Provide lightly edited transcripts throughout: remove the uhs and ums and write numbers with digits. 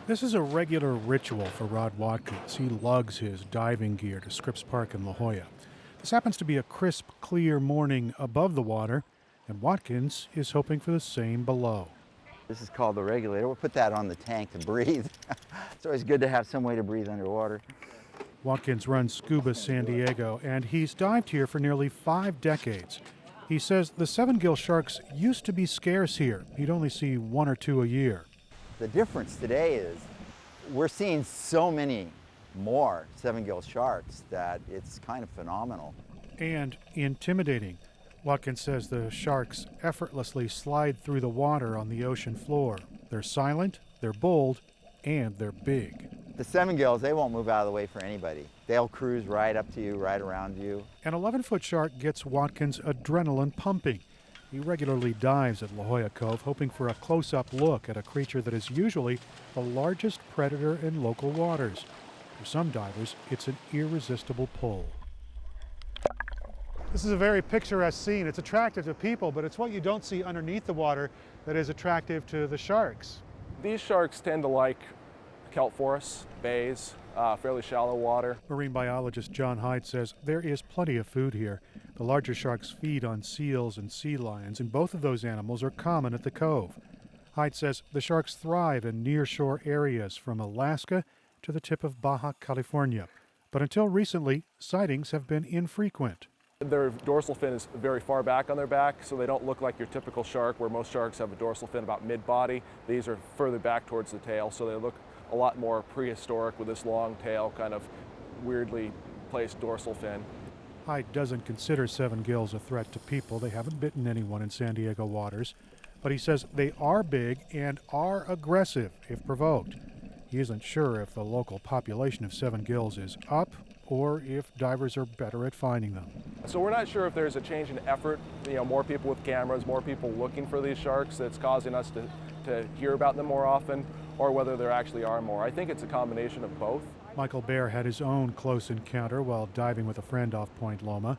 This is a regular ritual for Rod Watkins. He lugs his diving gear to Scripps Park in La Jolla. This happens to be a crisp, clear morning above the water, and Watkins is hoping for the same below. This is called the regulator. We'll put that on the tank to breathe. It's always good to have some way to breathe underwater. Watkins runs Scuba San Diego, and he's dived here for nearly 5 decades. He says the Sevengill sharks used to be scarce here. He'd only see 1 or 2 a year. The difference today is we're seeing so many more Sevengill sharks that it's kind of phenomenal. And intimidating. Watkins says the sharks effortlessly slide through the water on the ocean floor. They're silent, they're bold, and they're big. The Sevengills, they won't move out of the way for anybody. They'll cruise right up to you, right around you. An 11-foot shark gets Watkins' adrenaline pumping. He regularly dives at Jolla Cove, hoping for a close-up look at a creature that is usually the largest predator in local waters. For some divers, it's an irresistible pull. This is a very picturesque scene. It's attractive to people, but it's what you don't see underneath the water that is attractive to the sharks. These sharks tend to like kelp forests, bays, fairly shallow water. Marine biologist John Hyde says there is plenty of food here. The larger sharks feed on seals and sea lions, and both of those animals are common at the cove. Hyde says the sharks thrive in nearshore areas from Alaska to the tip of Baja California. But until recently, sightings have been infrequent. Their dorsal fin is very far back on their back, so they don't look like your typical shark, where most sharks have a dorsal fin about mid-body. These are further back towards the tail, so they look a lot more prehistoric with this long tail, kind of weirdly placed dorsal fin. Hyde doesn't consider Sevengills a threat to people. They haven't bitten anyone in San Diego waters. But he says they are big and are aggressive if provoked. He isn't sure if the local population of Sevengills is up or if divers are better at finding them. So we're not sure if there's a change in effort, more people with cameras, more people looking for these sharks that's causing us to hear about them more often, or whether there actually are more. I think it's a combination of both. Michael Baer had his own close encounter while diving with a friend off Point Loma.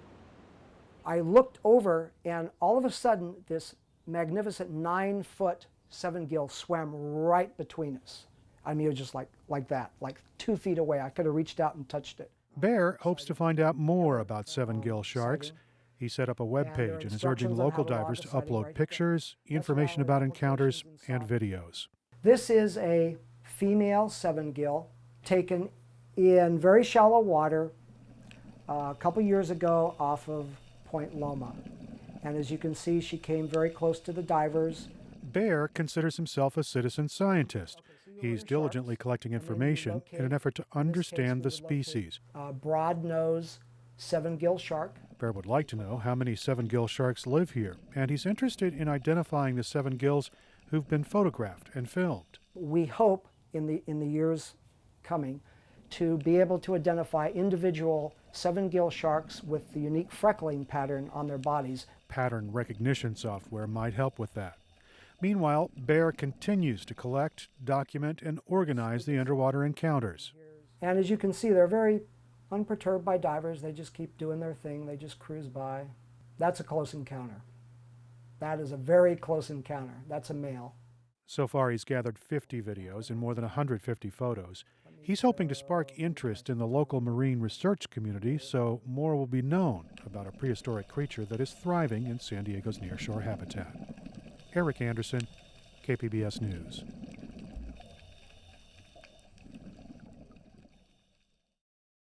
I looked over, and all of a sudden, this magnificent 9-foot Sevengill swam right between us. I mean, it was just like that, like 2 feet away. I could have reached out and touched it. Baer hopes to find out more about Sevengill sharks. He set up a web page and is urging local divers to upload pictures, information about encounters, and videos. This is a female Sevengill taken in very shallow water a couple years ago off of Point Loma. And as you can see, she came very close to the divers. Baer considers himself a citizen scientist. He's diligently collecting information in an effort to understand the species. Broadnose Sevengill shark. Baer would like to know how many Sevengill sharks live here, and he's interested in identifying the Sevengills who've been photographed and filmed. We hope in the years coming to be able to identify individual Sevengill sharks with the unique freckling pattern on their bodies. Pattern recognition software might help with that. Meanwhile, Baer continues to collect, document, and organize the underwater encounters. And as you can see, they're very unperturbed by divers. They just keep doing their thing. They just cruise by. That's a close encounter. That is a very close encounter. That's a male. So far, he's gathered 50 videos and more than 150 photos. He's hoping to spark interest in the local marine research community so more will be known about a prehistoric creature that is thriving in San Diego's nearshore habitat. Erik Anderson, KPBS News.